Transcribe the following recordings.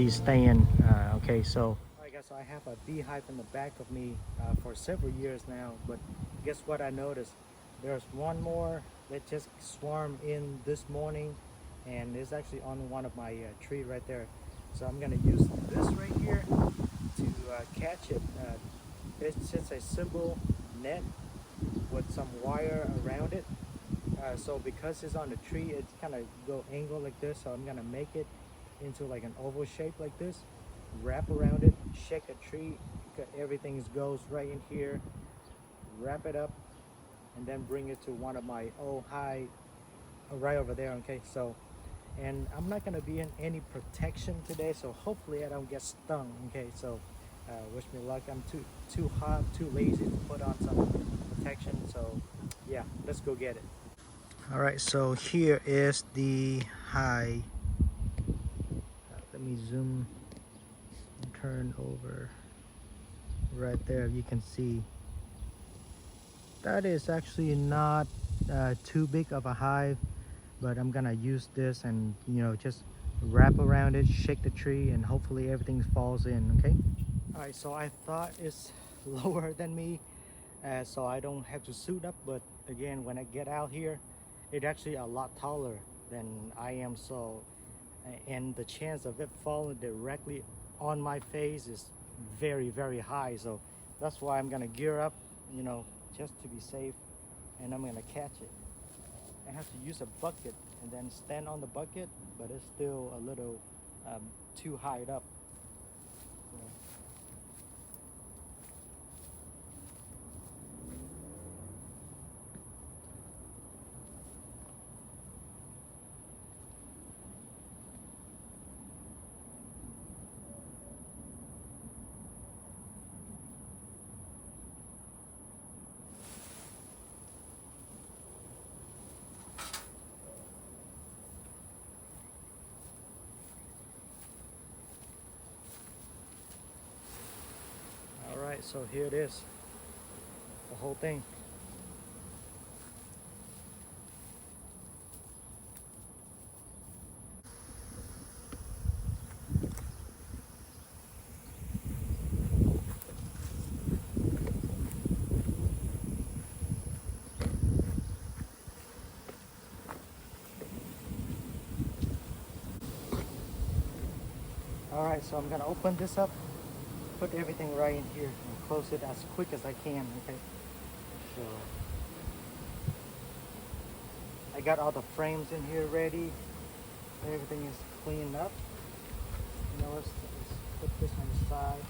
bees stay in. Okay, so I guess I have a beehive in the back of me for several years now, but guess what I noticed? There's one more that just swarmed in this morning, and it's actually on one of my tree right there. So I'm gonna use this right here to catch it. It's just a simple net with some wire around it. So because it's on the tree, it's kind of go angle like this. So I'm gonna make it into like an oval shape like this, wrap around it, shake the tree, everything goes right in here, wrap it up, and then bring it to one of my old hive right over there. Okay, so and I'm not gonna be in any protection today, so hopefully I don't get stung. Okay, so wish me luck. I'm too hot, too lazy to put on some protection, so yeah, let's go get it. All right, so here is the hive. Let me zoom and turn over. Right there, you can see that is actually not too big of a hive, but I'm gonna use this and just wrap around it, shake the tree, and hopefully everything falls in. Okay. All right, so I thought it's lower than me, so I don't have to suit up, but again, when I get out here, it's actually a lot taller than I am, so and the chance of it falling directly on my face is very, very high. So that's why I'm gonna gear up, just to be safe, and I'm gonna catch it. I have to use a bucket and then stand on the bucket, but it's still a little too high up. So, all right, so here it is, the whole thing. All right, so I'm gonna open this up, put everything right in here, and close it as quick as I can. Okay, so I got all the frames in here ready. Everything is cleaned up. Let's put this on the side.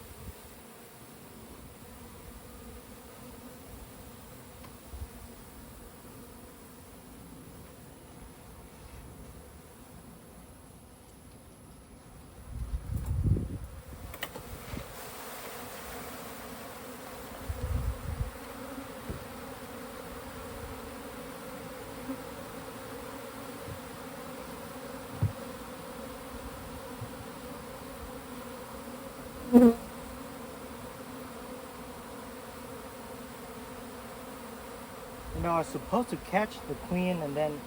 I was supposed to catch the queen and then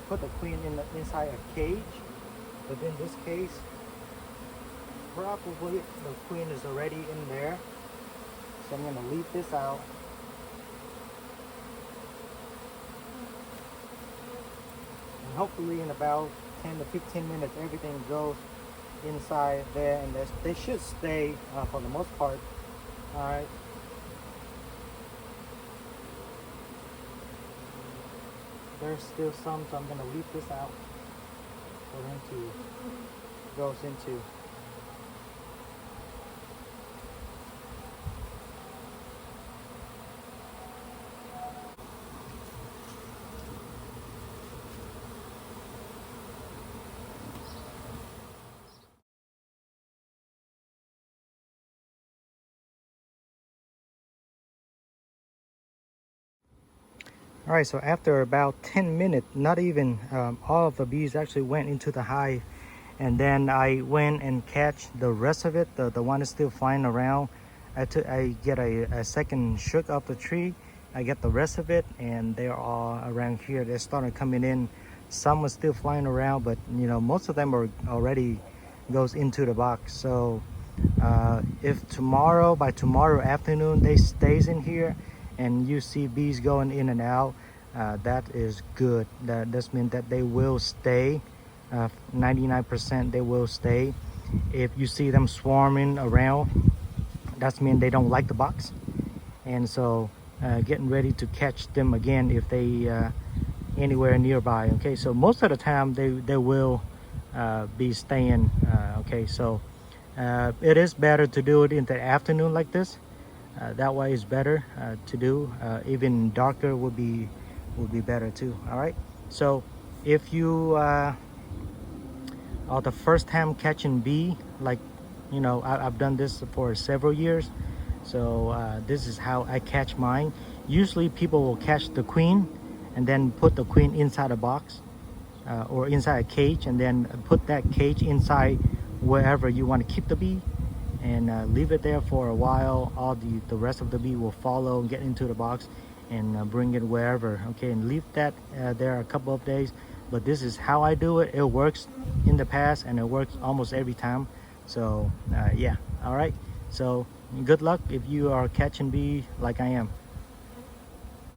put the queen inside a cage, but in this case, probably the queen is already in there. So I'm going to leave this out. And hopefully in about 10 to 15 minutes, everything goes inside there, and they should stay for the most part. All right. There's still some, so I'm gonna leave this out for him to goes into. All right, so after about 10 minutes, not even all of the bees actually went into the hive, and then I went and catch the rest of it, the one is still flying around. I get a second shook off the tree, I get the rest of it, and they're all around here. They started coming in. Some were still flying around, but most of them are already goes into the box. So if by tomorrow afternoon they stays in here and you see bees going in and out, that is good. That means that they will stay. 99% they will stay. If you see them swarming around, that means they don't like the box, and so getting ready to catch them again if they anywhere nearby. Okay, so most of the time they will be staying. Okay, so it is better to do it in the afternoon like this. That way is better to do. Even darker would be better too. All right, so if you are the first time catching bee, like I've done this for several years, so this is how I catch mine. Usually people will catch the queen and then put the queen inside a box or inside a cage, and then put that cage inside wherever you want to keep the bee, and leave it there for a while. All the rest of the bee will follow and get into the box and bring it wherever. Okay, and leave that there a couple of days. But this is how I do it. It works in the past and it works almost every time. So yeah, all right, so good luck if you are catching bee like I am.